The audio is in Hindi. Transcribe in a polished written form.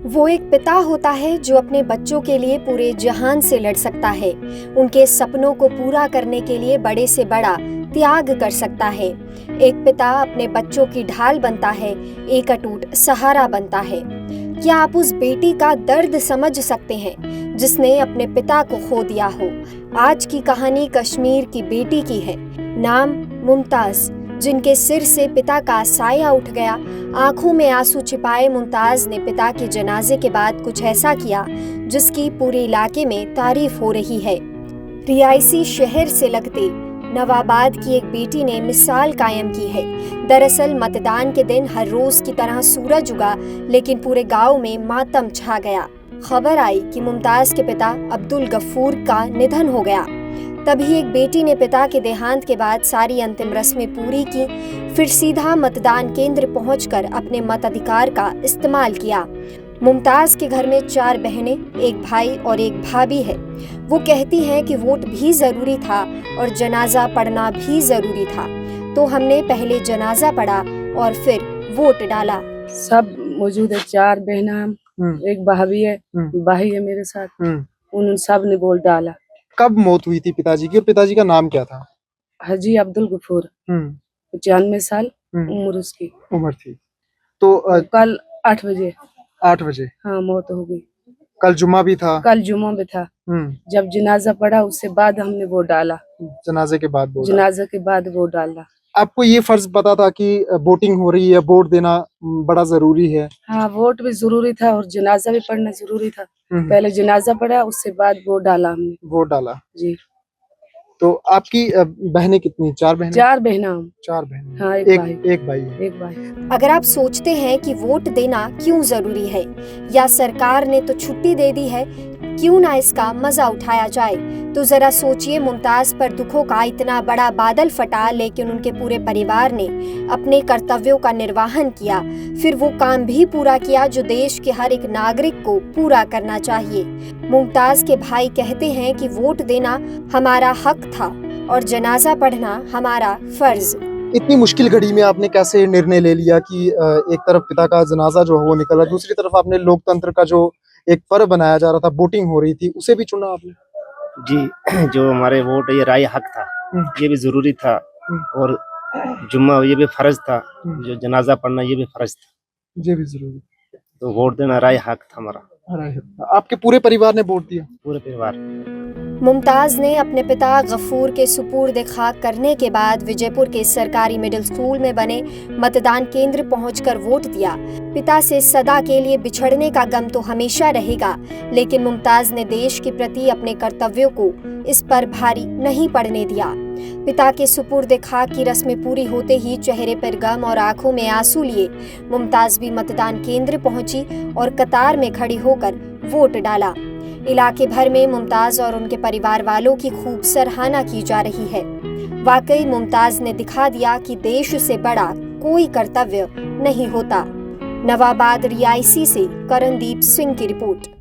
वो एक पिता होता है जो अपने बच्चों के लिए पूरे जहान से लड़ सकता है, उनके सपनों को पूरा करने के लिए बड़े से बड़ा त्याग कर सकता है। एक पिता अपने बच्चों की ढाल बनता है, एक अटूट सहारा बनता है। क्या आप उस बेटी का दर्द समझ सकते हैं जिसने अपने पिता को खो दिया हो? आज की कहानी कश्मीर की बेटी की है। नाम मुमताज, जिनके सिर से पिता का साया उठ गया। आंखों में आंसू छिपाए मुमताज ने पिता के जनाजे के बाद कुछ ऐसा किया जिसकी पूरे इलाके में तारीफ हो रही है। रियासी शहर से लगते नवाबाद की एक बेटी ने मिसाल कायम की है। दरअसल मतदान के दिन हर रोज की तरह सूरज उगा, लेकिन पूरे गांव में मातम छा गया। खबर आई कि मुमताज के पिता अब्दुल गफूर का निधन हो गया। तभी एक बेटी ने पिता के देहांत के बाद सारी अंतिम रस्में पूरी की, फिर सीधा मतदान केंद्र पहुंचकर अपने मताधिकार का इस्तेमाल किया। मुमताज के घर में 4 बहनें, एक भाई और एक भाभी है। वो कहती हैं कि वोट भी जरूरी था और जनाजा पढ़ना भी जरूरी था, तो हमने पहले जनाजा पढ़ा और फिर वोट डाला। सब मौजूद है, 4 बहना, एक भाभी है, भाई है मेरे साथ। उन सब ने वोट डाला। कब मौत हुई थी पिताजी की और पिताजी का नाम क्या था? हाजी अब्दुल गफूर, 95 साल उम्र उसकी उम्र थी। तो कल 8 बजे 8 बजे हाँ मौत हो गई। कल जुम्मा भी था? कल जुम्मा भी था। जब जनाजा पड़ा उससे बाद हमने वोट डाला। जनाजे के बाद वोट? जनाजे के बाद वोट डाला। आपको ये फर्ज पता था कि वोटिंग हो रही है, वोट देना बड़ा जरूरी है? हाँ, वोट भी जरूरी था और जनाजा भी पढ़ना जरूरी था। पहले जनाजा पढ़ा, उससे बाद वोट डाला हमने। वोट डाला जी। तो आपकी बहनें कितनी? 4 बहनें? 4 बहना। 4 बहनें। हाँ, एक भाई है। एक भाई। अगर आप सोचते हैं कि वोट देना क्यों जरूरी है या सरकार ने तो छुट्टी दे दी है, क्यों ना इसका मजा उठाया जाए, तो जरा सोचिए। मुमताज पर दुखों का इतना बड़ा बादल फटा, लेकिन उनके पूरे परिवार ने अपने कर्तव्यों का निर्वहन किया। फिर वो काम भी पूरा किया जो देश के हर एक नागरिक को पूरा करना चाहिए। मुमताज के भाई कहते हैं कि वोट देना हमारा हक था और जनाजा पढ़ना हमारा फर्ज। इतनी मुश्किल घड़ी में आपने कैसे निर्णय ले लिया कि एक तरफ पिता का जनाजा जो है वो निकल रहा, दूसरी तरफ आपने लोकतंत्र का जो एक पर्व बनाया जा रहा था, वोटिंग हो रही थी, उसे भी चुना आपने? जी, जो हमारे वोट ये राय हक था, ये भी जरूरी था और जुम्मा ये भी फर्ज था, जो जनाजा पढ़ना ये भी फर्ज था, ये भी जरूरी। तो वोट देना राय हक था हमारा। आपके पूरे परिवार ने वोट दिया? पूरे परिवार। मुमताज ने अपने पिता गफूर के सुपुर्द खाक करने के बाद विजयपुर के सरकारी मिडिल स्कूल में बने मतदान केंद्र पहुंचकर वोट दिया। पिता से सदा के लिए बिछड़ने का गम तो हमेशा रहेगा, लेकिन मुमताज ने देश के प्रति अपने कर्तव्यों को इस पर भारी नहीं पड़ने दिया। पिता के सुपुर्द खाक की रस्में पूरी होते ही चेहरे पर गम और आंखों में आंसू लिए मुमताज भी मतदान केंद्र पहुंची और कतार में खड़ी होकर वोट डाला। इलाके भर में मुमताज और उनके परिवार वालों की खूब सराहना की जा रही है। वाकई मुमताज ने दिखा दिया कि देश से बड़ा कोई कर्तव्य नहीं होता। नवाबाद रियासी से करणदीप सिंह की रिपोर्ट।